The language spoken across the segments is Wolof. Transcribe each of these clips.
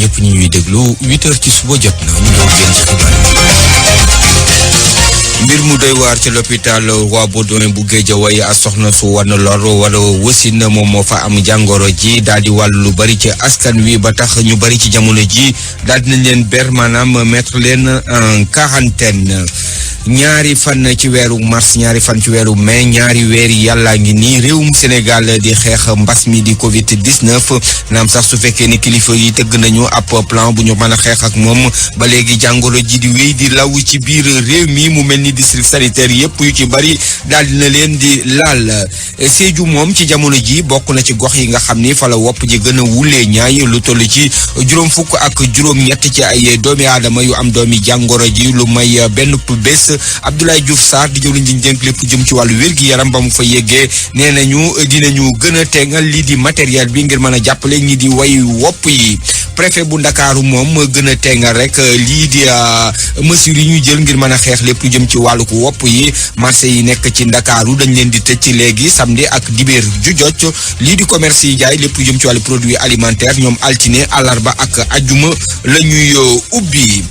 ñëpp ñu ñuy déglu 8h ci suba jot na ñu ñëw génn ci xibaar mbir mu doy waar ci l'hôpital Roi Baudouin bu Guédiawaye a soxna su war na lor wala wasin moom moo fa am jàngoro ji daal di wàll lu bari ci askan wi ba tax ñu bari ci jamono ji daal dinañ leen ber maanaam mettre leen en quarantaine ñaari fan ci weeru mars ñaari fan ci weeru mai ñaari weer yi yàllaa ngi nii réewum Sénégal di xeex mbas mi di Covid 19 naam sax su fekkee ni kilifa yi tëgg nañu ab plan bu ñu mën a xeex ak moom ba léegi jàngoro ji di wéy di law ci biir réew mi mu mel ni district sanitaire yëpp yu ci bari daal dina leen di laal Sédhiou moom ci jamono ji bokk na ci gox yi nga xam ni fa la wopp ji gën a wulee ñaay lu toll ci juróom fukk ak juróom-ñett ci ay doomi aadama yu am doomi jàngoro ji lu may benn bés Abdoulaye Diouf Sarr di jëwriñ ji dénk lépp jëm ci wàllu wér-gi-yaram ba mu fa yeggee nee nañu dinañu gën a tegal lii di matériel bi ngir mën a jàppale ñi di way wopp yi préfet bu Ndakaaru moom gën a tegal rek lii di mesures yi ñu jël ngir mën a xeex lépp lu jëm ci wàllu ko wopp yi marché yi nekk ci Ndakaaru dañ leen di tëj ci léegi samedi ak dibéer ju jot lii di commerce yi jaay lépp lu jëm ci wàllu produit alimentaire ñoom altine àllarba ak ajjuma la ñuy ubbi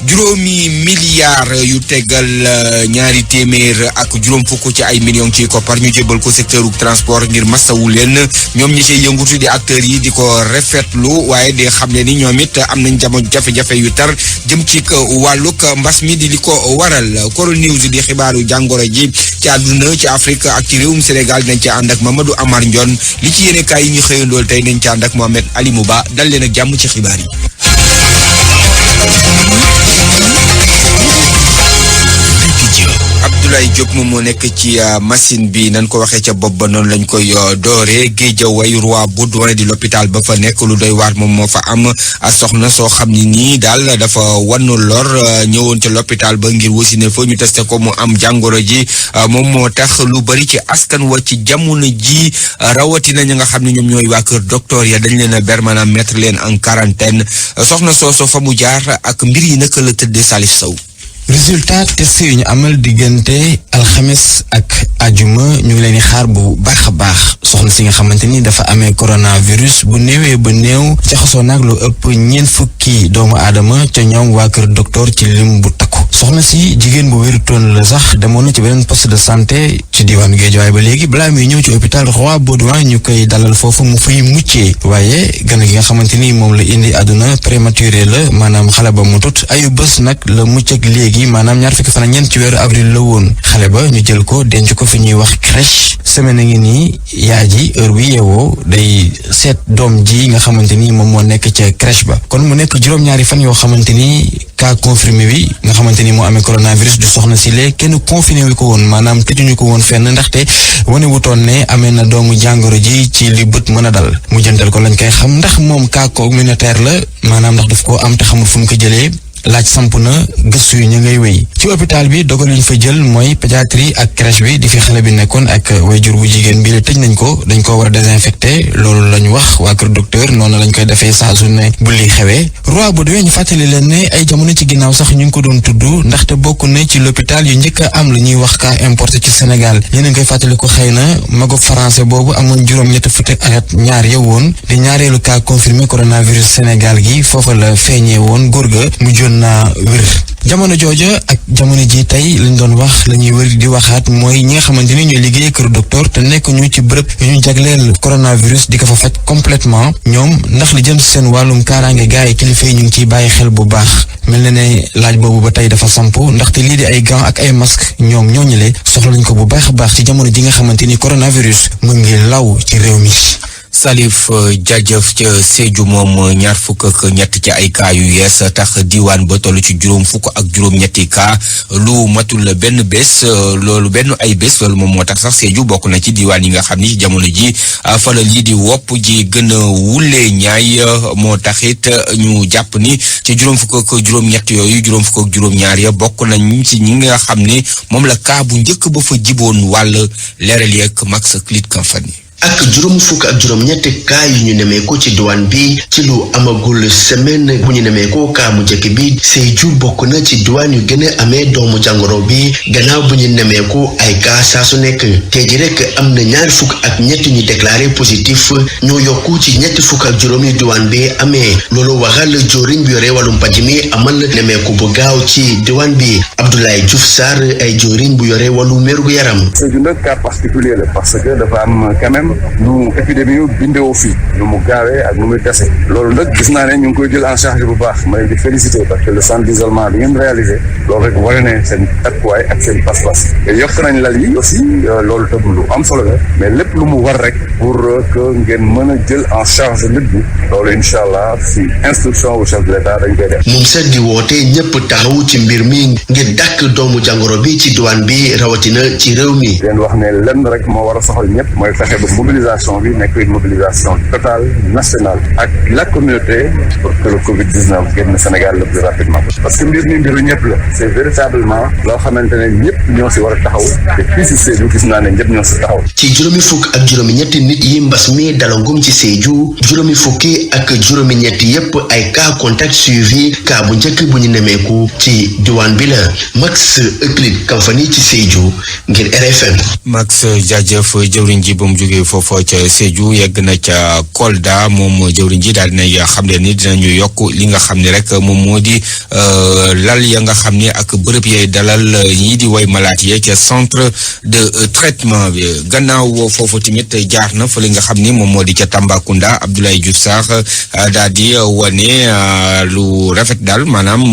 juróomi milliards yu tegal ñaari téeméer ak juróom fukk ci ay millions ci koppar ñu jébal ko secteur transport ngir masawu leen ñoom ñi ci yëngutu di acteurs yi di ko rafetlu waaye di xam ne ni ñoom it am nañ jamono jafe-jafe yu tar jëm ci wàllug mbas mi di li ko waral Coro News di xibaaru jàngoro ji ci àdduna ci Afrique ak ci réewum Sénégal nañ ci ànd ak Mamadou Amar Ndione li ci yéene kaay yi ñu xëyandool tey nañ ci ànd ak Mohamed Ali Mouba dal leen ak jàmm ci xibaar yi. Abdoulaye Diop moom moo nekk ci machine bi nañ ko waxee ca bopp ba noonu lañ koy dooree Guédiawaye Roi Baudouin di l'hôpital ba fa nekk lu doy waar moom moo fa am soxna soo xam ni nii daal dafa wan lor ñëwoon ca l'hôpital ba ngir wasine fa ñu testé ko mu am jàngoro ji moom moo tax lu bari ci askan wa ci jamono ji rawatina ña nga xam ne ñoom ñooy waa kër docteur ya dañ leen a ber maanaam mettre leen en quarantaine soxna sooso fa mu jaar ak mbir yi naka la tëddee Salif Sow. résultat test yu ñu amal diggante alxames ak ajuma ñu ngi leen di xaar bu baax a baax soxna si nga xamante ni dafa amee coronavirus bu néewee ba néew jaxasoo nag lu ëpp 4 fukki doomu aadama ca ñoom waa kër docteur ci lim bu takku soxna si jigéen bu wérutoon la sax demoon na ci beneen poste de santé ci diwaanu Guédiawaye ba léegi balaa muy ñëw ci hôpital Roi Baudouin ñu koy dalal foofu mu fay muccee waaye gën gi nga xamante ni moom la indi àdduna prématuré la maanaam xale ba mu tut ayu bés nag la mucc ak léegi maanaam 24 ci weeru avril la woon xale ba ñu jël ko denc ko fi ñuy wax crèche semaine a ngi nii yaay ji heure bi yeewoo day seet doom ji nga xamante ni moom moo nekk ca crèche ba kon mu nekk juróom-ñaari fan yoo xamante ni cas confirmé bi nga xamante ni moo amee coronavirus du soxna si lee kenn confiné wu ko woon maanaam tëjuñu ko woon fenn ndaxte wane wutoon ne amee na doomu jàngoro ji ci li bët mën a dal mu jëndal ko lañ koy xam ndax moom cas communautaire la maanaam ndax daf ko am te xamul fu mu ko jëlee laaj samp na gëstu yu ñu ngay wéy ci hôpital bi dogal yi ñu fa jël mooy pédiatrie ak crèche bi di fi xale bi nekkoon ak wayjur bu jigéen bi la tëj nañ ko dañ ko war a désinfecté loolu lañ wax waa kër docteur noonu lañ koy defee saa su ne bu li xewee Roi Baudouin ñu fàttali leen ne ay jamono ci ginnaaw sax ñu ngi ko doon tudd ndaxte bokk na ci l'hôpital yu njëkk a am lu ñuy wax cas importé ci Sénégal yéen a ngi koy fàttali ko xëy na mago français boobu amoon juróom-ñett fukki at ñaar ya woon di ñaareelu cas confirmé coronavirus Sénégal gi foofa la feeñee woon góor ga mu na wér jamono jooja ak jamono ji tey lañ doon wax la ñuy wër di waxaat mooy ñi nga xamante ni ñooy liggéey kër docteur te nekk ñu ci bërëb yu ñu jagleel coronavirus di ko fa faj complètement ñoom ndax li jëm ci seen wàllum kaaraange gars yi kilifa yi ñu ngi ciy bàyyi xel bu baax mel na ne laaj boobu ba tey dafa samp ndaxte lii di ay gants ak ay masques ñoom ñooñule soxla nañ ko bu baax a baax ci jamono ji nga xamante ni coronavirus mu ngi law ci réew mi. Salif jaajëf ca Sédhiou moom 23 ci ay cas yu yees tax diwaan ba toll ci juróom fukk ak juróom-ñetti cas lu matul benn bés loolu benn ay bés loolu moom moo tax sax Sédhiou bokk na ci diwaan yi nga xam ni ci jamono ji fa la lii di wopp ji gën a wulee ñaay moo taxit ñu jàpp ni ci juróom fukk ak juróom-ñett yooyu juróom fukk ak juróom-ñaar ya bokk nañ ci ñi nga xam ni moom la cas bu njëkk ba fa jiboon wàll leeral yeeg Max Clit Company ak juróom fukk ak juróom-ñetti cas yu ñu nemmeeku ci diwaan bi ci lu amagul semaine bu ñu nemmeeku cas mu njëkk bi Sédhiou bokk na ci diwaan yu gën a amee doomu jàngoro bi gannaaw bu ñu nemmeeku ay cas saa su nekk tey ji rek am na ñaar fukk ak ñett ñu déclaré positif ñoo yokku ci ñetti fukk ak juróom yu diwaan bi amee loolu waral joriñ bi yore wàllum paj mi amal nemmeeku bu gaaw ci diwaan bi Abdoulaye Diouf Sarr ay joriñ bu yore wàllu wérgu yaram. C'est un cas particulier la parce que dafa am quand même nu épidémie yu bindoo fii nu mu gaawee ak nu muy tase loolu nag gis naa ne ñu ngi koy jël en charge bu baax may di féliciter parce que le centre d'isolement bi ngeen réalisé loolu rek wane ne seen takkuwaay ak seen pas-pas te yokk nañ lal yi aussi loolu tam lu am solo la mais lépp lu mu war rek pour que ngeen mën a jël en charge nit bi loolu incha allah si instruction au chef de l'État dañ koy def. moom sax di woote ñëpp taxaw ci mbir mi ngir dàkk doomu jàngoro bi ci diwaan bi rawatina ci réew mi. leen wax ne lenn rek moo war a soxal ñëpp mooy fexe ba mobilisation bi nekk une mobilisation totale nationale ak la communauté pour que le Covid-19 génn Sénégal le plus rapidement parce que mbir mi mbiru ñëpp la c'est véritablement loo xamante ne ñëpp ñoo si war a taxaw te fii si Sédhiou gis naa ne ñëpp ñoo si taxaw. ci juróomi fukk ak juróomi ñetti nit yi mbas mi dalangum ci Sédhiou juróomi fukki ak juróomi ñetti yépp ay cas contact suivi cas bu njëkk bu ñu nemeeku ci diwaan bi la Max Euclide Kamfani ci Sédhiou ngir RFM. Max jaajëf jëwriñ ji ba mu jógee foofu ca Sédhiou yegg na ca Kolda moom jëwriñ ji daal dinay xam leen ni dinañu yokk li nga xam ne rek moom moo di lal ya nga xam ne ak bërëb yay dalal ñii di way malaat yi ca centre de traitement bi gannaaw foofu tamit jaar na fa li nga xam ni moom moo di ca Tambacounda Abdoulaye Diouf Sarr daal di wane lu rafet daal maanaam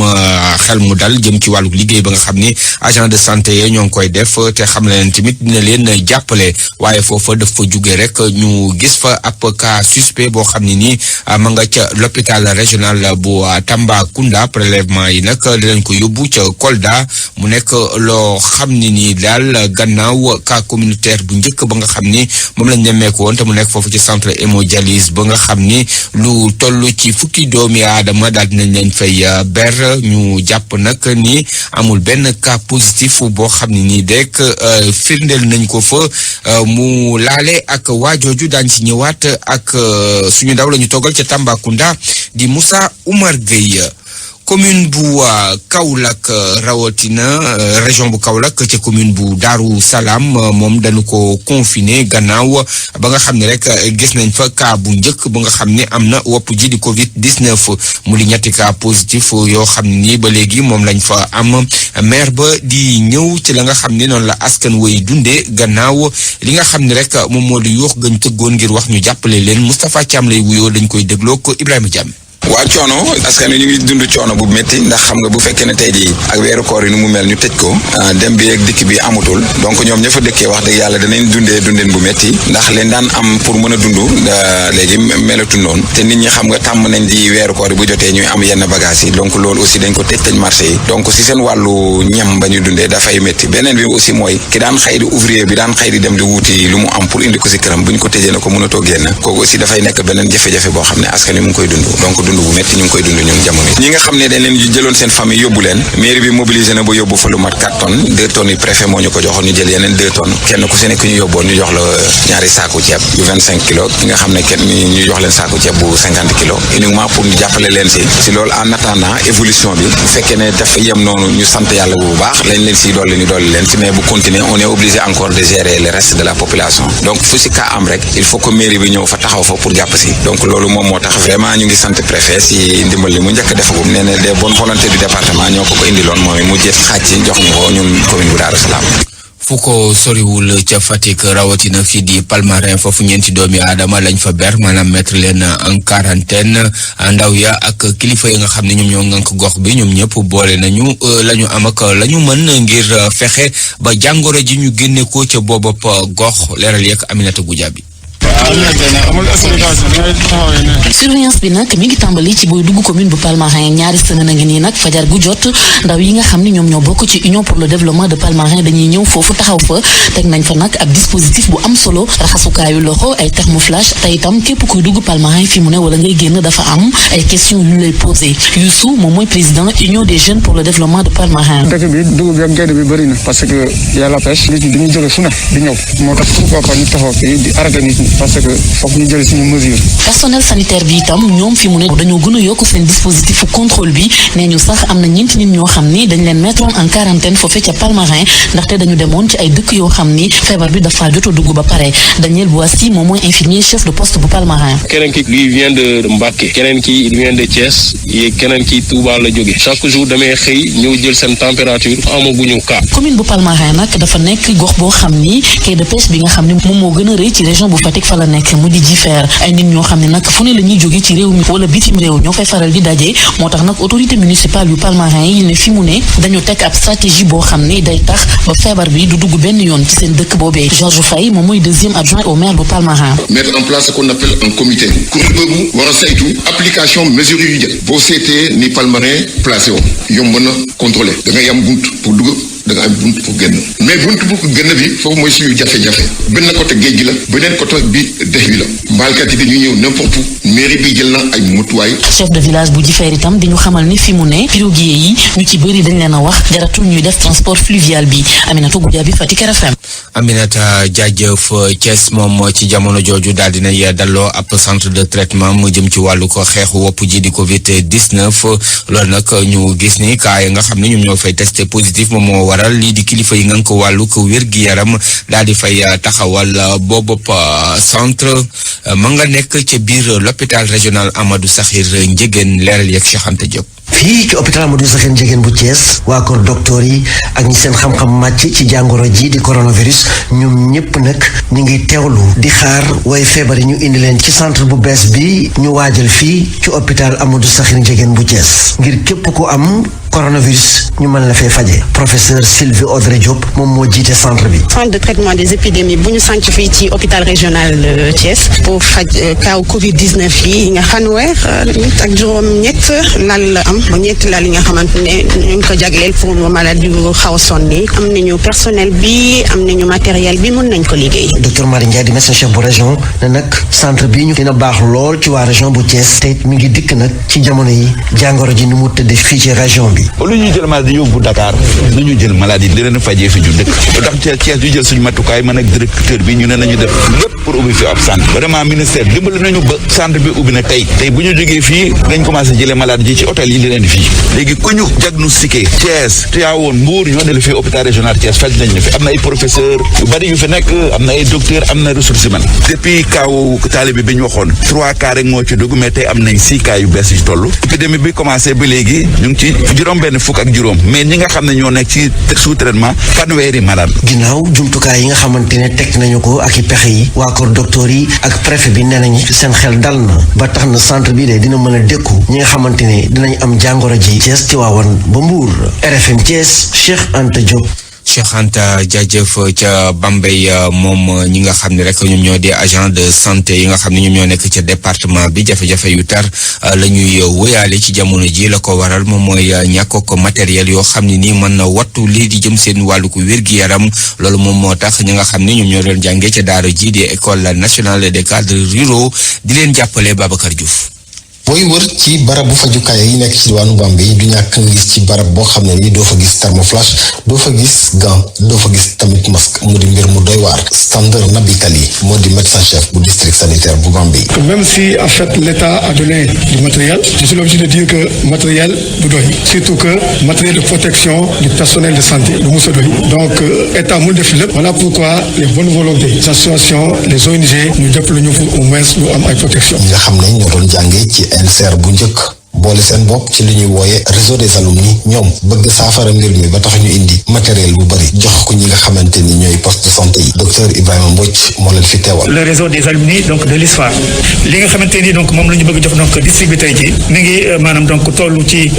xel mu dal jëm ci wàllu liggéey ba nga xam ni agent de santé yi ñoo ngi koy def te xam leen tamit dina leen jàppale waaye foofa daf fa jóge rek ñu gis fa ab cas suspect boo xam ne nii ma nga ca l'hôpital régional bu Tambacounda prélèvement yi nag dinañ ko yóbbu ca Kolda mu nekk loo xam ne nii daal gannaaw cas communautaire bu njëkk ba nga xam ni moom lañ nemmeeku woon te mu nekk foofu ci centre hémodialyse ba nga xam ni lu toll ci fukki doomi aadama daal dinañ leen fay ber ñu jàpp nag ni amul benn cas positif boo xam ne nii rek firndeel nañ ko fa mu laale ak waajooju daañ ci ñëwaat ak suñu ndaw la ñu toggal ca Tambacounda di Moussa Oumar Gueye commune bu Kaolack rawatina région bu Kaolack ca commune bu Darou Salam moom dañu ko confiné gannaaw ba nga xam ne rek gis nañ fa cas bu njëkk ba nga xam ne am na wopp ji di Covid-19 mu di ñetti cas positif yoo xam ne nii ba léegi moom lañ fa am maire ba di ñëw ci la nga xam ne noonu la askan way dundee gannaaw li nga xam ne rek moom moo di yuux gañ tëggoon ngir wax ñu jàppale leen Moustapha Thiam lay wuyoo dañ koy dégloo ko Ibrahima Diam. waa coono askan wi ñu ngi dund coono bu métti ndax xam nga bu fekkee ne tey jii ak weeru koor yi nu mu mel ñu tëj ko dem bi ak dikk bi amatul donc ñoom ña fa dëkkee wax dëgg yàlla danañ dundee dundeen bu métti ndax leen daan am pour mën a dund léegi melatu noonu te nit ñi xam nga tàmm nañ di weeru koor yi bu jotee ñuy am yenn bagages yi donc loolu aussi dañ ko tëj marché yi donc si seen wàllu ñam ba ñu dundee dafay métti beneen bi aussi mooy ki daan xëy di ouvrier bi daan xëy di dem di wuuti lu mu am pour indi ko si këram bu ñu ko tëjee na ko mënatoo génn kooku aussi dafay nekk beneen jafe-jafe boo xam ne askan wi mu ngi koy dund donc dund bu métti ñu ngi koy dund ñun jamono ñi nga xam ne dañ leen jëloon seen famille yóbbu leen mairie bi mobilisé na ba yóbbu fa lu mat 4 tonnes 2 tonnes yi préfet moo ñu ko joxoon ñu jël yeneen 2 tonnes kenn ku si nekk ñu yóbboon ñu jox la ñaari saaku ceeb yu 25 kilos ki nga xam ne kenn ñu jox leen saaku ceeb bu 50 kilos uniquement pour ñu jàppale leen si loolu en attendant évolution bi bu fekkee ne dafa yem noonu ñu sant yàlla bu baax lañ leen si dolli ñu dolli leen si mais bu continuer on est obligé encore de gérer le reste de la population donc fu si cas am rek il faut que mairie bi ñëw fa taxaw fa pour jàpp si donc loolu moom moo tax vraiment ñu ngi sant préfet si ndimbal li mu njëkk defagum nee na des bonnes volontés du département ñoo ko indiloon moom it mu jël xaaj ci jox ñu ko ñun commune bu Darou Salam. fu ko soriwul ca Fatick rawatina fii di Palmarin foofu ñeenti doomi aadama lañ fa ber maanaam mettre leen en quarantaine ndaw ya ak kilifa yi nga xam ne ñoom ñoo ngànk gox bi ñoom ñëpp boole nañu la ñu am ak la ñu mën ngir fexe ba jàngoro ji ñu génne ko ca boobap gox leeral yeeg Aminata Goudiaby. surveillance bi nag mi ngi tàmbali ci booy dugg commune bu Palmarin ñaari semaine a ngi nii nag fajar gu jot ndaw yi nga xam ne ñoom ñoo bokk ci union pour le développement de Palmarin dañuy ñëw foofu taxaw fa teg nañ fa nag ab dispositif bu am solo raxasukaayu loxo ay thermoflash te itam képp kuy dugg Palmarin fi mu ne wala ngay génn dafa am ay questions yu lay posé Youssou moom mooy président union des jeunes pour le développement de Palmarin. dëkk bi dugub bi ak gerte bi bëri na parce que y a la pêche nit ñi dañuy jóge fu ne di ñëw moo tax pourquoi pas ñu taxaw fii di arrêté nit ñi parce que foog ñu jël suñu mesure. personnel sanitaire bi itam ñoom fi mu ne dañoo gën a yokk seen dispositif contrôle bi nee ñu sax am na ñeenti nit ñoo xam ni dañ leen mettre en quarantaine foofee ca Palmarin ndaxte dañu demoon ci ay dëkk yoo xam ni feebar bi dafa jot a dugg ba pare. Daniel Boissy moom mooy infirmier chef de poste bu Palmarin. keneen ki lui vient de Mbacké keneen ki il vient de Thiès keneen ki Touba la jóge chaque jour damay xëy ñëw jël seen température amaguñu cas. commune bu Palmarin nag dafa nekk gox boo xam ni quai de pêche bi nga xam ni moom moo gën a rëy ci région bu Fatick fa la nekk mu di Jifeer ay nit ñoo xam ne nag fu ne la ñuy jóge ci réew mi wala bitim réew ñoo fay faral di daje moo tax nag autorité municipale yu Palmarin yi ne fi mu ne dañu teg ab stratégie boo xam ni day tax ba feebar bi du dugg benn yoon ci seen dëkk boobee. Georges Faye moom mooy deuxième adjoint au maire bu Palmarin. mettre en place ce qu'on appelle un comité kuréel boobu war a saytu application mesures yu jël boo seetee ni Palmarin placé woon yomb na contrôler da ngay am bunt pour dugg da nga am bunt pour génn mais bunt pour génn bi foofu mooy suñu jafe-jafe benn côté géej gi la beneen côté bi dex bi la mbaalkat yi dañuy ñëw n'importe où mairie bi jël na ay mutuwaay. chef de village bu Jifeer itam di ñu xamal ni fi mu ne piroguier yi ñu ci bëri dañ leen a wax jaratul ñuy def transport fluvial bi Aminata Goudiaby Fatick RFM. Aminata jaajëf. Thiès moom ci jamono jooju daal dinay dalloo ab centre de traitement mu jëm ci wàllu ko xeexu wopp ji di Covid 19 loolu nag ñu gis ni cas yi nga xam ne ñoom ñoo fay testé positif moom moo waral lii di kilifa yi nga ko wàllu ko wér-gi-yaram daal di fay taxawal boobu centre ma nga nekk ca biir l'hôpital régional Amadou Sakhir Ndiéguène leeral yeeg Cheikh Anta Diop. fii ci hôpital Amadou Sakhir Ndiéguène bu Thiès waa kër docteur yi ak ñi seen xam-xam màcc ci jàngoro ji di coronavirus ñoom ñëpp nag ñu ngi teewlu di xaar way feebar yi ñu indi leen ci centre bu bees bi ñu waajal fii ci hôpital Amadou Sakhir Ndiéguène bu Thiès ngir képp ku am coronavirus ñu mën la fay faje professeur Sylvie Audrey Diop moom moo jiite centre bi. centre de traitement des épidémies bu ñu sànc fii ci hôpital régional Thiès pour faj kaaw Covid 19 yi nga fanweer ak juróom-ñett lal la am ba ñetti lal yi nga xamante ne ñu ngi ko jagleel pour maladie yu xaw a sonni am nañu personnel bi am nañu matériel bi mën nañ ko liggéey. docteur Marie Ndiaye di médecin chef bu région ne nag centre bi ñu dina baax lool ci waa région bu Thiès te mi ngi dikk nag ci jamono yi jàngoro ji ni mu tëddee fii ci région bi. lu ñuy jël maladie yóbbu Dakar nañu jël maladie di leen fajee fi ñu dëkk ndax Thiès ñu jël suñu matukaay man ak directeur bi ñu ne nañu def lépp pour ubbi fi ab centre vraiment ministère dimbali nañu ba centre bi ubbi na tey bu ñu jógee fii dañ commencé jëlee maladie ji ci hôtel yi li leen fii léegi ku ñu diagnostiqué Thiès Tivaouane Mbour ñoo ne la fii hôpital régional Thiès faj nañ ne fi am na ay professeur yu bari yu fi nekk am na ay docteur am na ressources humaines depuis kaaw taalibe bi ñu waxoon 3 cas rek moo ci dugg mais tey am nañ 6 cas yu bees yu toll épidémie bi commencé ba léegi ñu ngi ci juróom-benn fukk ak juróom mais ñi nga xam ne ñoo nekk ci sous traitement fanweeri malade. ginnaaw jumtukaay yi nga xamante ne teg nañu ko ak i pexe yi waa kër docteur yi ak préfet bi nee nañ seen xel dal na ba tax na centre bi de dina mën a dékku ñi nga xamante ne dinañ am jàngoro ji Thiès Tivaouane ba Mbour RFM Thiès Cheikh Anta Diop. Cheikh Anta jaajëf ca Bambey moom ñi nga xam ne rek ñoom ñoo di agent de santé yi nga xam ne ñoom ñoo nekk ca département bi jafe-jafe yu tar la ñuy wëyaale ci jamono ji la ko waral moom mooy ñàkk ko matériel yoo xam ne nii mën na wattu lii di jëm seen wàllu ko wér-gi-yaram loolu moom moo tax ñi nga xam ne ñoom ñoo doon jàngee ca daara ji di école nationale des cadres ruraux di leen jàppale Babacar Diouf. booy wër ci barabu fajukaay yi nekk ci diwaanu Bambey du ñàkk nga gis ci barab boo xam ne ni doo fa gis thermoflash doo fa gis gant doo fa gis tamit masque mu di mbir mu doy waar Standard Nabi Kali moo di médecin chef bu district sanitaire bu Bambey. Même si en fait l'État a donné du matériel, je suis obligé de dire que matériel du doy, surtout que matériel de protection du personnel de santé du musa doy. Donc État mu def lépp voilà pourquoi les bonnes volontés, les associations, les ONG ñu jàppale ñu pour au moins ñu am ay protection. ñi nga xam ne ñoo doon jàngee ci LCR bu njëkk boole seen bopp ci li ñuy wooye réseau des alumni ñoom bëgg saafara mbir mi ba tax ñu indi matériel bu bari jox ko ñi nga xamante ni ñooy poste de santé yi docteur Ibrahima Mbodj moo leen fi teewal. le réseau des alumni donc de l'ISFA li nga xamante ni donc moom la ñu bëgg jox donc distribué ji mi ngi maanaam donc tollu ci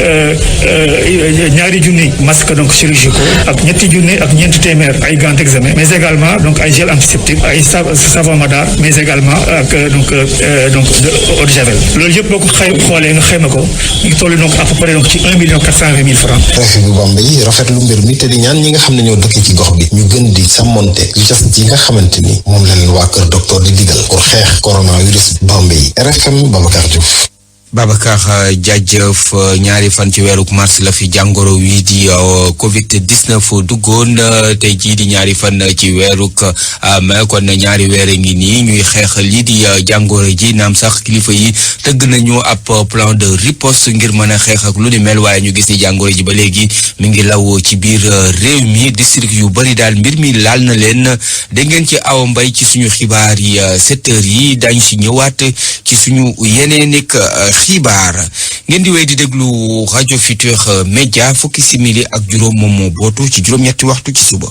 ñaari junni masque donc chirurgicaux ak ñetti junni ak ñeenti téeméer ay gants d'examen mais également donc ay gel antiseptique ay savon madar mais également ak donc de eau de javel loolu yëpp boo ko xoolee nga xayma ko ñu ngi toll donc à peu près donc ci 1,420,000 francs. préfet bu Bambey rafetlu mbir mi te di ñaan ñi nga xam ne ñoo dëkk ci gox bi ñu gën di sàmmonte geste yi nga xamante ni moom la leen waa kër docteur di digal pour xeex coronavirus Bambey RFM Babacar Diouf. Babacar jaajëf ñaari fan ci weeru mars la fi jàngoro wi di Covid-19 duggoon tey jii di ñaari fan ci weeru mai kon ñaari weer ngi nii ñuy xeex lii di jàngoro ji naam sax kilifa yi tëgg nañu ab plan de riposte ngir mën a xeex ak lu ni mel waaye ñu gis ni jàngoro ji ba léegi mi ngi law ci biir réew mi district yu bari daal mbir mi laal na leen dégg ngeen ci Awa Mbaye ci suñu xibaar yi 7 heures yi daañu si ñëwaat ci suñu yeneen xibaar ngeen di wéy di déglu rajo Futurs Médias fukki simili ak juróom moom moo bootu ci juróom-ñetti waxtu ci suba.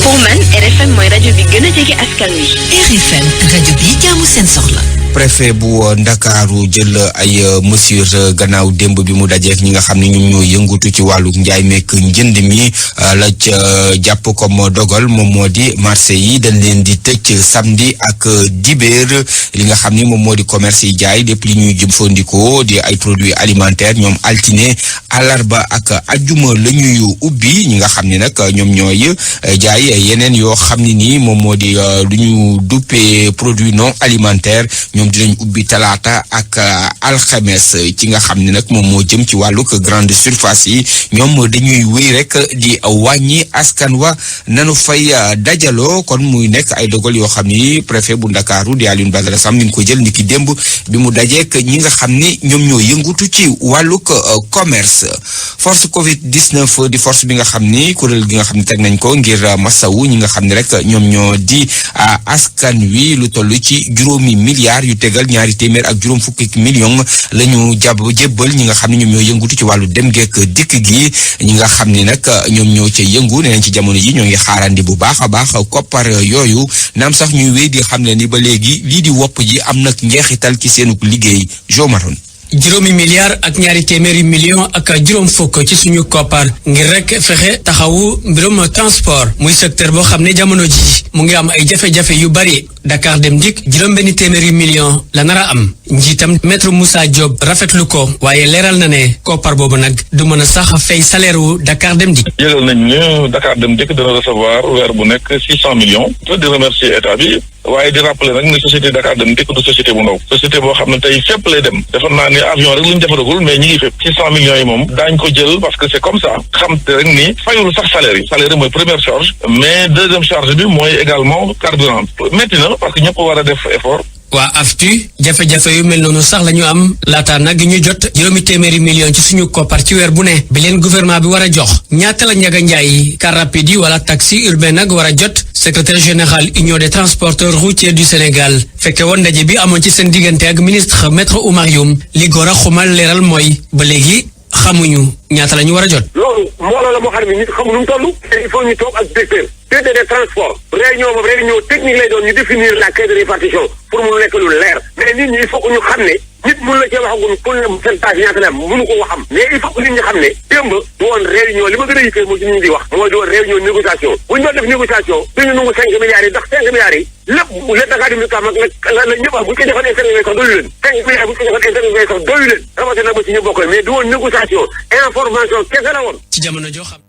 pour man RFM mooy rajo bi gën a jege askan wi. RFM rajo bi jaamu seen soxla. préfet bu Ndakaaru jël ay mesures gannaaw démb bi mu dajeek ñi nga xam ne ñoom ñoo yëngutu ci wàllu njaay meek njënd mi la ca jàpp comme dogal moom moo di marché yi dañ leen di tëj samedi ak dibéer li nga xam ni moom moo di commerce yi jaay lépp li ñuy jëfandikoo di ay produits alimentaires ñoom altine àllarba ak ajjuma la ñuy ubbi ñi nga xam ni nag ñoom ñooy jaay yeneen yoo xam ne nii moom moo di lu ñu duppee produit non alimentaire ñoom dinañ ubbi talaata ak alxames ci nga xam ne nag moom moo jëm ci wàllug grande surface yi ñoom dañuy wéy rek di wàññi askan wa nanu fay dajaloo kon muy nekk ay dogal yoo xam ni préfet bu Ndakaaru di Alioune Badara Sam mi ngi ko jël niki démb bi mu dajeek ñi nga xam ni ñoom ñoo yëngutu ci wàllug commerce force Covid-19 di force bi nga xam ni kuréel gi nga xam ne teg nañ ko ngir masawu ñi nga xam ne rek ñoom ñoo di askan wi lu toll ci juróomi milliards yu tegal ñaari téeméer ak juróom fukki million la ñu jébbal ñi nga xam ne ñoom ñoo yëngutu ci wàllu dem geek dikk gi ñi nga xam ni nag ñoom ñoo ca yëngu nee nañ ci jamono ji ñoo ngi xaarandi bu baax a baax koppar yooyu naam sax ñuy wéy di xam ne ni ba léegi lii di wopp ji am nag njeexital ci seenu liggéey jomaroon juróomi milliard ak ñaari téeméeri million ak juróom fukk ci suñu koppar ngir rek fexe taxawu mbirum transport muy secteur boo xam ne jamono ji mu ngi am ay jafe-jafe yu bari Dakar Dem Dikk juróom benn téeméeri million la nar a am njiitam maître Moussa Diop rafetlu ko waaye leeral na ne koppar boobu nag du mën a sax fay salaire wu Dakar Dem Dikk. yëgal nañ ne Dakar Dem Dikk dana recevoir weer bu nekk 600 millions di remercier état bi waaye di rappeler nag ne société Dakar Dem Dikk du société bu ndaw société boo xam ne tey fépp lay dem defoon naa ne avion rek lu ñu defaragul mais ñi ngi fépp 600 millions yi moom daañ ko jël parce que c'est comme ça xam te rek ni fayul sax salaire yi mooy première charge mais deuxième charge bi mooy également carburant métti na parce que ñëpp war a def effort. waa AFTU jafe-jafe yu mel noonu sax la ñu am laata nag ñu jot juróomi téeméeri million ci suñu koppar ci weer bu ne bi leen gouvernement bi war a jox ñaata la Ndiaga Ndiaye car rapide yi wala taxi urbain nag war a jot secrétaire général union des transporteurs routiers du Sénégal fekke woon ndaje bi amoon ci seen diggante ak ministre maître Oumar Youm li góor a xumal leeral mooy ba léegi xamuñu ñaata la ñu war a jot. loolu mbooloo la moo xam ne nit xamu nu mu toll. il faut ñu toog ak directeur des transports. réunion technique lay doon ñu définir la clé de répartition pour mu nekk lu leer. mais nit ñi il faut que ñu xam ne nit mun la cee waxagum pour ne pourcentage ñaata la mënu ko waxam. mais il faut que nit ñi xam ne démb du woon réunion li ma gën a yitteel mooy ci nit ñi di wax. mooy du woon réunion négociation bu ñu doon def négociation duñu nangu 5 milliards yi ndax 5 milliards yi lépp Dakar Dem Dikk am la ñëpp am bu ñu ko defoon internet sax doyu leen 5 milliards bu ñu ko defoon internet sax doyu leen rawatina ba ci ñu bokk mais du woon négociation information kese la woon. ci jamono joo xam.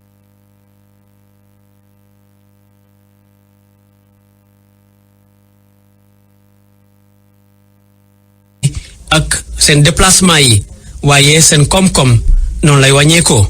ak seen déplacement yi waaye seen koom-koom noonu lay wàññeekoo.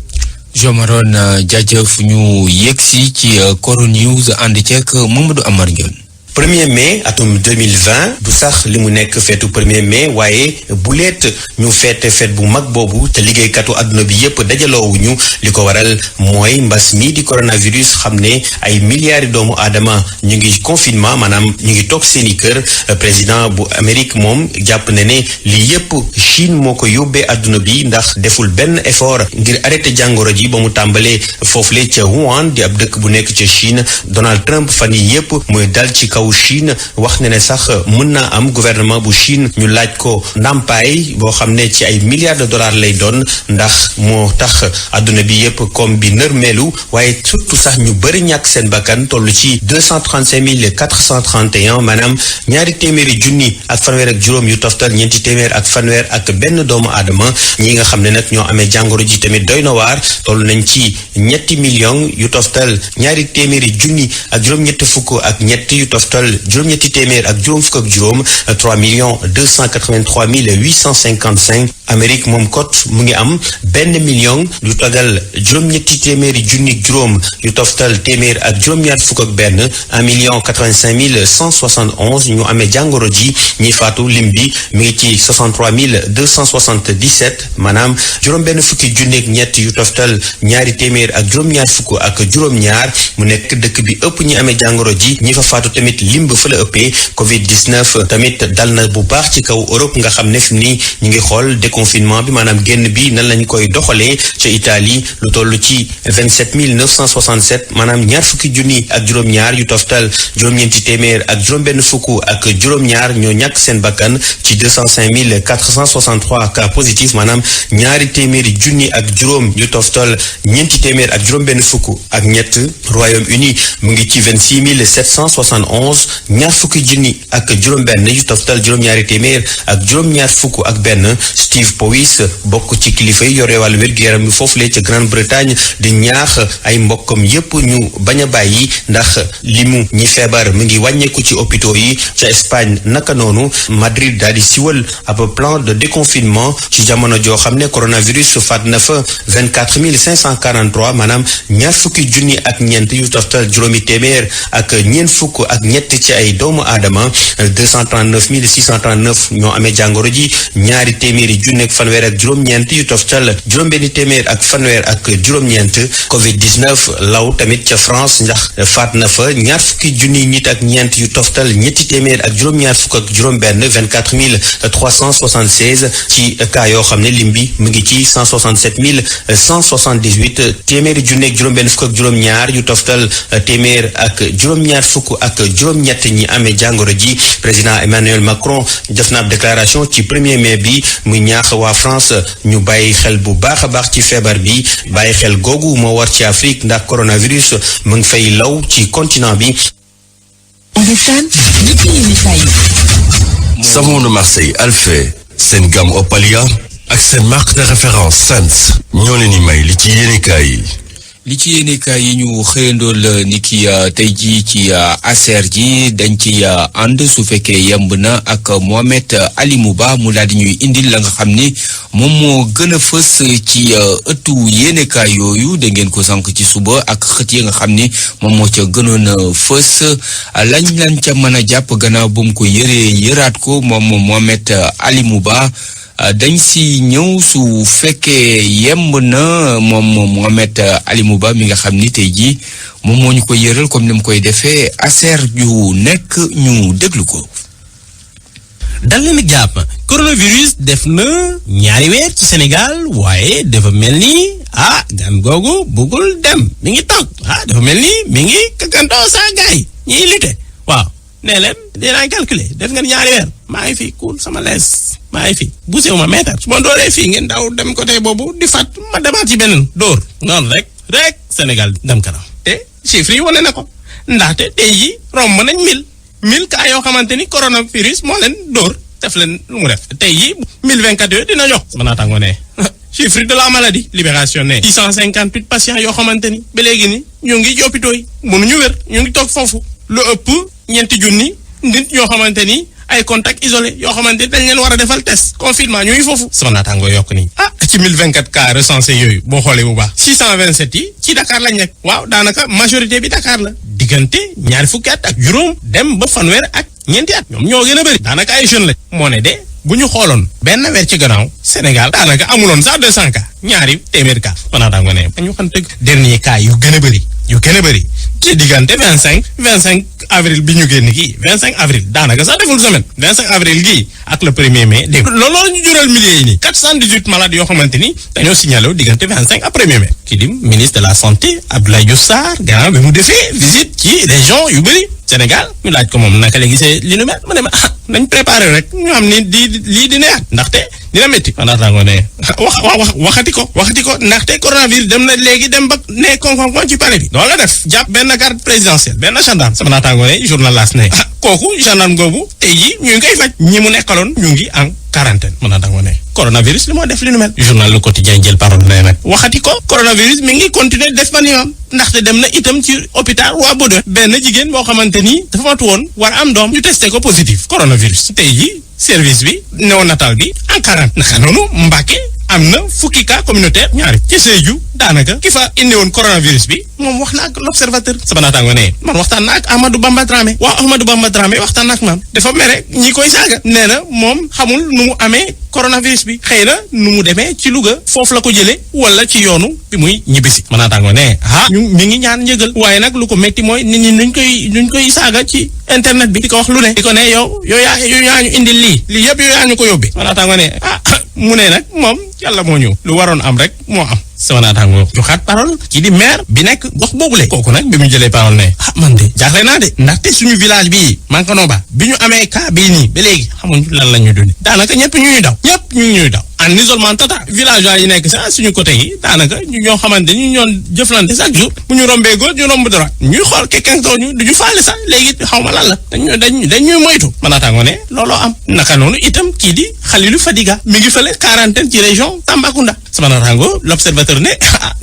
jomaroon jaajëf ñu yegsi ci Coro News ànd ceeg Mamadou Amar Ndione. 1er mai atum 2020 du sax li mu nekk feetu 1er mai waaye bu leet ñu feet bu mag boobu te liggéeykatu àdduna bi yépp dajaloowuñu li ko waral mooy mbas mi di coronavirus xam ne ay milliards doomu aadama ñu ngi confinement maanaam ñu ngi toog seeni kër président bu Amérique moom jàpp ne ne lii yépp Chine moo ko yóbbee àdduna bi ndax deful benn effort ngir arrêté jàngoro ji ba mu tàmbalee foofule ca Wuhan di ab dëkk bu nekk ca Chine Donald Trump fan yi yépp mooy dal ci kaw Chine wax ne ne sax mën naa am gouvernement bu Chine ñu laaj ko ndàmpaay boo xam ne ci ay milliards de dollars lay doon ndax moo tax adduna bi yépp comme bi nërmeelu waaye surtout sax ñu bëri ñàkk seen bakkan toll ci 235 431 maanaam ñaari téeméeri junni ak fanweer ak juróom yu toftal ñeenti téeméer ak fanweer ak benn doomu aadama ñi nga xam ne nag ñoo amee jàngoro ji tamit doy na waar toll nañ ci ñetti millions yu toftal ñaari téeméeri junni ak juróom-ñetti fukk ak ñetti yu toftal toftal juróom-ñetti téeméer ak juróom fukk ak juróom 3,283,855. Amérique moom kot mu ngi am 1,000,000 yu togal juróom-ñetti téeméeri junni juróom yu toftal téeméer ak juróom-ñaar fukk ak benn 1,085,171 ñu amee jàngoro ji ñi faatu lim bi mi ngi ci 63,277 maanaam juróom-benn fukki junneeg ñett yu toftal ñaari téeméer ak juróom-ñaar fukk ak juróom-ñaar mu nekk dëkk bi ëpp ñi amee jàngoro ji ñi fa faatu tamit lim ba fa la ëppee Covid-19 tamit dal na bu baax ci kaw Europe nga xam ne fi ni ñu ngi xool déconfinement bi maanaam génn bi nan lañ koy doxalee ca Italie lu toll ci 27,967 maanaam ñaar fukki junni ak juróom-ñaar yu toftal juróom-ñeenti téeméer ak juróom-benn fukk ak juróom-ñaar ñoo ñàkk seen bakkan ci 205,463 cas positifs maanaam ñaari téeméeri junni ak juróom yu toftal ñeenti téeméer ak juróom-benn fukk ak ñett Royaume-Uni mu ngi ci 26,771 ñaar fukki junni ak juróom-benn yu toftal juróom-ñaari téeméer ak juróom-ñaar fukk ak benn. Steve Powis bokk ci kilifa yi yore wàllu wér-gu-yaram bi foofulee ca Grande-Bretagne di ñaax ay mbokkam yépp ñu bañ a bàyyi ndax limu ñi feebar mu ngi wàññeeku ci hôpitaux yi ca Espagne naka noonu Madrid daal di siwal ab plan de déconfinement ci jamono joo xam ne coronavirus faat na fa 24,543 maanaam ñaar fukki junni ak ñeent yu toftal juróomi téeméer ak ñeent fukk ak ñett ci ay doomu aadama 239,639 ñoo amee jàngoro ji ñaari téeméeri junni ak fanweer ak juróom-ñeent yu toftal juróom-benni téeméer ak fanweer ak juróom-ñeent Covid-19 law tamit ca France ndax faat na fa ñaar fukki junni nit ak ñeent yu toftal ñetti téeméer ak juróom-ñaar fukk ak juróom-benn 24,376 ci cas yoo xam ne lim bi mu ngi ci 167,178 téeméeri junni ak juróom-benn fukk ak juróom-ñaar yu toftal téeméer ak juróom-ñaar fukk ak juróom-ñett ñi amee jàngoro ji président Emmanuel Macron def na ab déclaration ci 1er mai bi muy ñaax waa France ñu bàyyi xel bu baax a baax ci feebar bi bàyyi xel googu moo war ci Afrique ndax coronavirus mu ngi fay law ci continent bi. Savon de Marseille Alphé seen gamme Opalia ak seen marque de référence Sens ñoo leen di may li ci yéenekaay yi. li ci yéenekaay yi ñu xëyandool ni ki tey jii ci aser ji dañ ci ànd su fekkee yemb na ak Mohamed Ali Mouba mu daal di ñuy indil la nga xam ni moom moo gën a fës ci ëttu yéenekaay yooyu da ngeen ko sànq ci suba ak xët yi nga xam ni moom moo ca gënoon a fës lañ ca mën a jàpp gannaaw bu mu ko yëraat ko moom Mohamed Ali Mouba dañ si ñëw su fekkee yemb na moom Mohamed Ali Mouba mi nga xam ni tey jii moom moo ñu ko yëral comme ni mu koy defee aser ju nekk ñu déglu ko. dal leen ak jàpp coronavirus def na ñaari weer ci Sénégal waaye dafa mel ni gan googu bëggul dem mi ngi toog dafa mel ni mi ngi kakantoo saa gaay ñiy lite waaw nee leen dinaa calculer def ngeen ñaari weer maa ngi fi kuul sama lees maa ngi fi bu sew ma meetar su ma dooree fii ngeen daw dem côté boobu di fat ma demaat ci beneen dóor noonu rek Sénégal dem kanam te chiffres yi wane na ko ndaxte tey yi romb nañ 1000 cas yoo xamante ni coronavirus moo leen dóor def leen lu mu def tey yi 1024 yooyu dina jox sama naataango ne chiffre de la maladie libération ne 658 patients yoo xamante ni ba léegi ni ñu ngi ci hôpitaux yi mënuñu wér ñu ngi toog foofu lu ëpp 4,000 nit yoo xamante ni ay contact isolé yoo xamante ni dañ leen war a defal test confinement ñu ngi foofu sama naataango yokk nii ci 1024 cas recensés yooyu boo xoolee bu baax 627 yi ci Dakar lañ nekk waaw daanaka majorité bi Dakar la diggante ñaari fukki at ak juróom dem ba fanweer ak ñeenti at ñoom ñoo gën a bëri daanaka ay jeunes lañ moo ne de bu ñu xooloon benn weer ci gannaaw Sénégal daanaka amuloon sax 200 cas ñaari téeméer cas sama naataango ne ñu xam te dernier cas yu gën a bëri ci diggante 25 avril bi ñu génn kii 25 avril daanaka sax deful semaine 25 avril gii ak le 1er mai dégg loolu ñu jural milliers yi nii 418 malades yoo xamante ni dañoo signalé diggante 25 ak 1er mai kii di ministre de la santé Abdoulaye Diouf Sarr gannaaw bi mu defee visite ci région yu bëri Sénégal ñu laaj ko moom naka la gisee li nu mel mu ne ma nañ préparé rek ñu xam ni lii di neex ndaxte dina métti naataango ne waxati ko ndaxte coronavirus dem na léegi dem ba ne kon ci palais bi loolu la def jàpp benn garde présidentielle benn gendarme sama naataango ne journal L'As ne kooku gendarme googu tey jii ñu ngi koy faj ñi mu nekkaloon ñu ngi en quarantaine mën naa danga ne coronavirus li moo def li nu mel. journal Le Quotidien jël parole ne nag waxati ko coronavirus mi ngi continuer def ba yoon ndaxte dem na itam ci hôpital Roi Baudouin benn jigéen boo xamante ni dafa matu woon war am doom ñu testé ko positif coronavirus tey ji service bi néonatal bi en quarante naka noonu Mbàkke am na fukki cas communautaire ñaari ci Sédhiou daanaka ki fa indi woon coronavirus bi moom wax na ak l'observateur sama naataango ne man waxtaan na ak Amadou Bamba Dramé Amadou Bamba Dramé waxtaan na ak maam dafa mere ñi koy saaga nee na moom xamul nu mu amee coronavirus bi xëy na nu mu demee ci Louga foofu la ko jëlee wala ci yoonu bi muy ñibbisi ma naataango ne mi ngi ñaan njëgal waaye nag lu ko metti mooy nit ñi nuñ koy saaga ci internet bi di ko wax lu ne di ko ne yow yaa ñu indil lii yëpp yow yaa ñu ko yóbbee ma naataango ne mu ne nag moom yàlla moo ñëw lu waroon am rek moo am sama naataango joxaat parole kii di maire bi nekk gox boobule kooku nag bi mu jëlee parole ne man de jaaxle naa de ndaxte suñu village bii Mankanoba bi ñu amee cas bii nii ba léegi xamuñ lan la ñuy dund daanaka ñëpp ñu ñuy daw en isolement total villageois yi nekk sax suñu côté yi daanaka ñu ñoo xamante ñu ñoon jëflante chaque jour bu ñu rombee gauche ñu romb droite ñuy xool kenn toog ñu duñu faale sax léegi xaw ma lan la dañuy moytu ma naataango ne looloo am naka noonu itam kii di Khalilou Fadiga mi ngi fële quarantaine ci région Tambacounda sama naataango l'observateur ne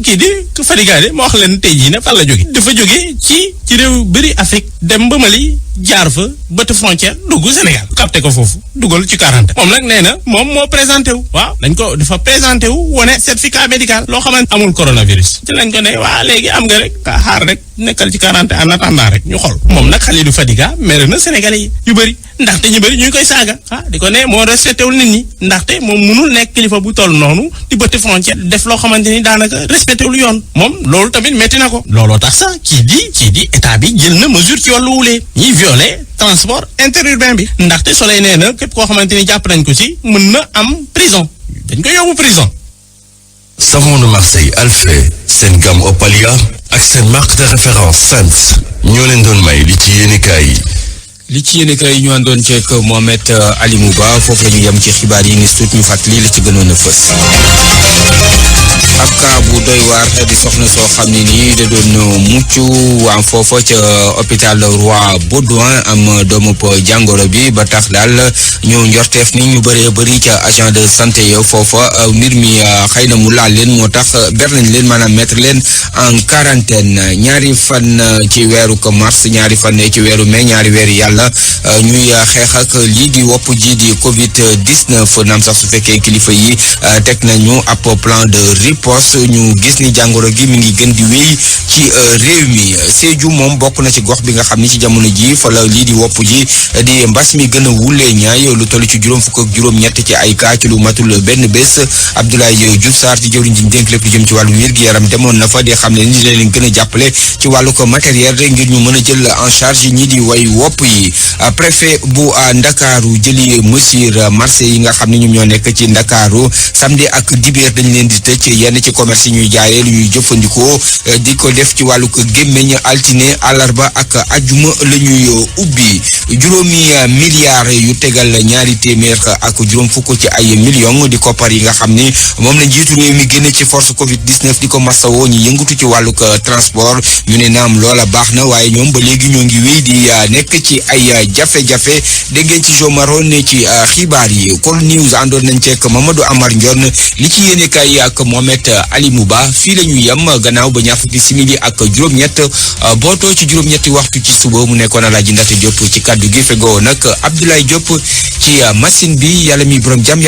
kii di Fadiga de moo wax leen tey jii ne fan la jóge dafa jóge ci réew bëri Afrique dem ba Mali jaar fa bëtt frontière dugg Sénégal capté ko foofu dugal ci quarantaine moom nag nee na moom moo présenté wu waaw dafa présenté wu wone certificat médical loo xamante amul coronavirus ci lañ ko ne waa léegi am nga rek ka xaar rek nekkal ci quarantaine en attendant rek ñu xool moom nag Khalilou Fadiga mere na Sénégalais yi yu bëri ndaxte ñu bëri ñu koy saaga di ko ne moo respecté wul nit ñi ndaxte moom munul nekk kilifa bu toll noonu di bëtt frontière def loo xamante ni daanaka respecté wul yoon moom loolu tamit métti na ko looloo tax sax kii di état bi jël na mesure ci wàllu wulee ñiy violé transport interurbain bi ndaxte Soleil nee na képp koo xamante ni jàpp nañ ko ci mën na am prison dañ koy yóbbu prison. Savon de Marseille Alfé seen gamme Opalia ak seen marque de référence Sens ñoo leen doon may li ci yéenekaay yi. li ci yéenekaay yi ñu àndoon ceeg Mohamed Alimou Ba foofu la ñu yem ci xibaar yi ni suut ñu fàttali la ci gënoon a fës. ab cas bu doy waar di soxna soo xam ne nii da doon mucc am foofa ca hôpital Roi Baudouin am doomu jàngoro bi ba tax daal ñu njorteef ni ñu bëree bëri ca agent de santé yo foofa mbir mi xëy na mu laal leen moo tax ber nañ leen maanaam mettre leen en quarantaine ñaari fan ci weeru mars ñaari fan ci weeru mai ñaari weeru yàlla ñuy xeex ak lii di wopp ji di Covid 19 naam sax su fekkee kilifa yi teg nañu ab plan de riposte ñu gis ni jàngoro gi mi ngi gën di wéy ci réew mi Sédhiou moom bokk na ci gox bi nga xam ni ci jamono ji fa la lii di wopp ji di mbas mi gën a wulee ñaay lu toll ci juróom fukk ak juróom-ñett ci ay cas ci lu matul benn bés Abdoulaye Diouf Sarr ci jëwriñ ji ñu dénk lépp lu jëm ci wàllu wér-gi-yaram demoon na fa di xam ne ni leen gën a jàppale ci wàllu ko matériel rek ngir ñu mën a jël en charge ñi di way wopp yi préfet bu Ndakaaru jëli mesure marché yi nga xam ne ñoom ñoo nekk ci Ndakaaru samedi ak dibeer dañ leen di tëj yenn ci commerce yi ñuy jaayee lu ñuy jëfandikoo di ko def ci wàllu ko gémmeñ altine àllarba ak ajuma la ñuy ubbi juróomi milliards yu tegal ñaari téeméer ak juróom fukk ci ay millions di koppar yi nga xam ni moom la njiitu réew mi génne ci force Covid 19 di ko masawoo ñu yëngatu ci wàllu ko transport ñu ne naam loola baax na waaye ñoom ba léegi ñoo ngi wéy di nekk ci ay jafe-jafe dégg ngeen ci Jo Maroon ne ci xibaar yi Kol News àndoon nañ ceeg Mamadou Amar Ndione li ci yéene kay ak Mohamed Alimou Ba fii la ñu yem gannaaw ba ñaar fukki simili ak juróom-ñett bootoo ci juróom-ñetti waxtu ci suba mu nekkoon Alaaji Ndate Diop ci kaddu gi fegoo nag Abdoulaye Diop ci machine bi yàlla mi borom jàmm yàlla